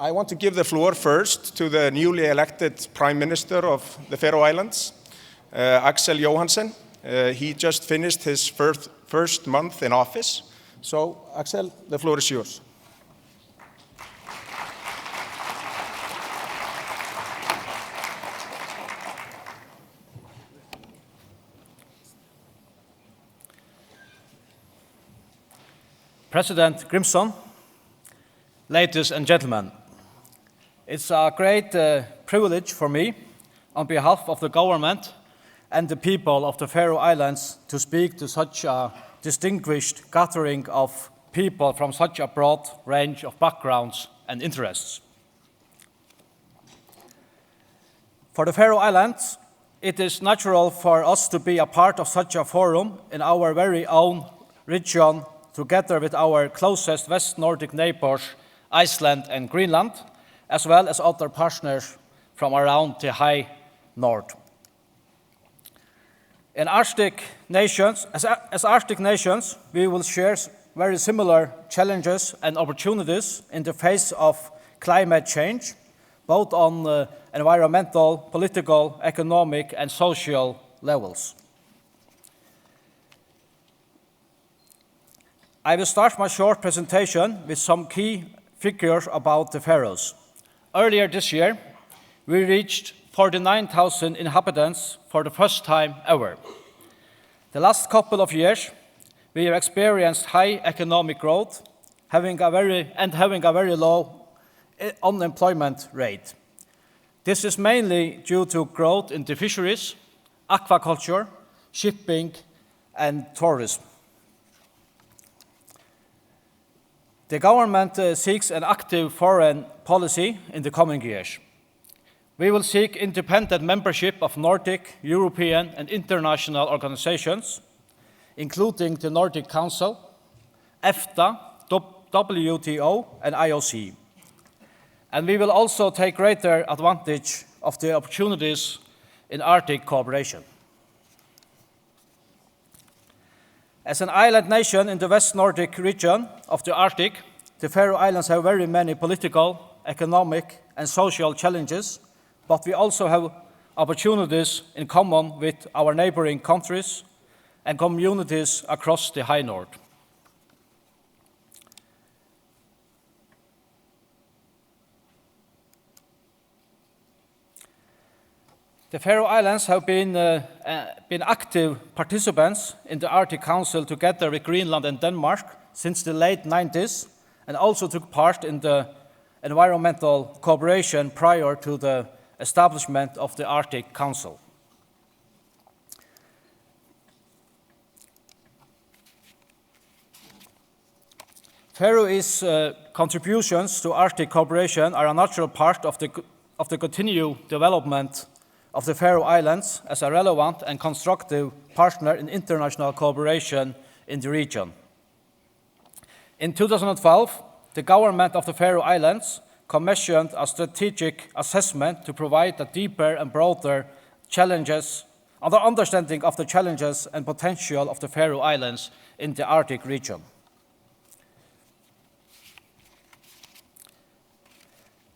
I want to give the floor first to the newly elected Prime Minister of the Faroe Islands, Aksel Johannesen. He just finished his first month in office. So, Aksel, the floor is yours. President Grimson, ladies and gentlemen, it's a great privilege for me, on behalf of the government and the people of the Faroe Islands, to speak to such a distinguished gathering of people from such a broad range of backgrounds and interests. For the Faroe Islands, it is natural for us to be a part of such a forum in our very own region, together with our closest West Nordic neighbors, Iceland and Greenland, as well as other partners from around the high north. As Arctic nations, we will share very similar challenges and opportunities in the face of climate change, both on environmental, political, economic, and social levels. I will start my short presentation with some key figures about the Faroes. Earlier this year, we reached 49,000 inhabitants for the first time ever. The last couple of years, we have experienced high economic growth, having a very low unemployment rate. This is mainly due to growth in the fisheries, aquaculture, shipping, and tourism. The government seeks an active foreign policy in the coming years. We will seek independent membership of Nordic, European, and international organizations, including the Nordic Council, EFTA, WTO, and IOC. And we will also take greater advantage of the opportunities in Arctic cooperation. As an island nation in the West Nordic region of the Arctic, the Faroe Islands have very many political, economic, and social challenges, but we also have opportunities in common with our neighboring countries and communities across the high north. The Faroe Islands have been active participants in the Arctic Council together with Greenland and Denmark since the late 90s, and also took part in the environmental cooperation prior to the establishment of the Arctic Council. Faroe's contributions to Arctic cooperation are a natural part of the continued development of the Faroe Islands as a relevant and constructive partner in international cooperation in the region. In 2012, the government of the Faroe Islands commissioned a strategic assessment to provide a deeper and broader understanding of the challenges and potential of the Faroe Islands in the Arctic region.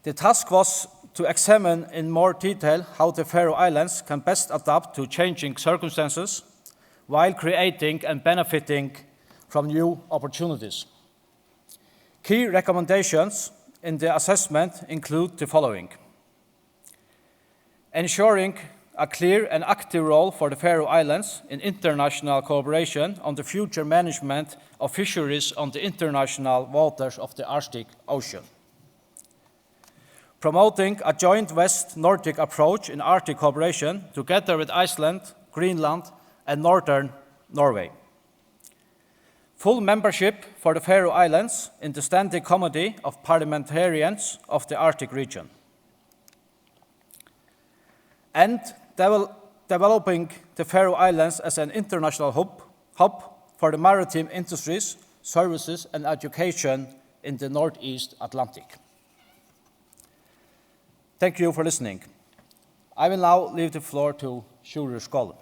The task was to examine in more detail how the Faroe Islands can best adapt to changing circumstances while creating and benefiting from new opportunities. Key recommendations in the assessment include the following: ensuring a clear and active role for the Faroe Islands in international cooperation on the future management of fisheries on the international waters of the Arctic Ocean. Promoting a joint West Nordic approach in Arctic cooperation together with Iceland, Greenland, and Northern Norway. Full membership for the Faroe Islands in the Standing Committee of Parliamentarians of the Arctic region. And developing the Faroe Islands as an international hub for the maritime industries, services, and education in the Northeast Atlantic. Thank you for listening. I will now leave the floor to Sjúrður Skåle.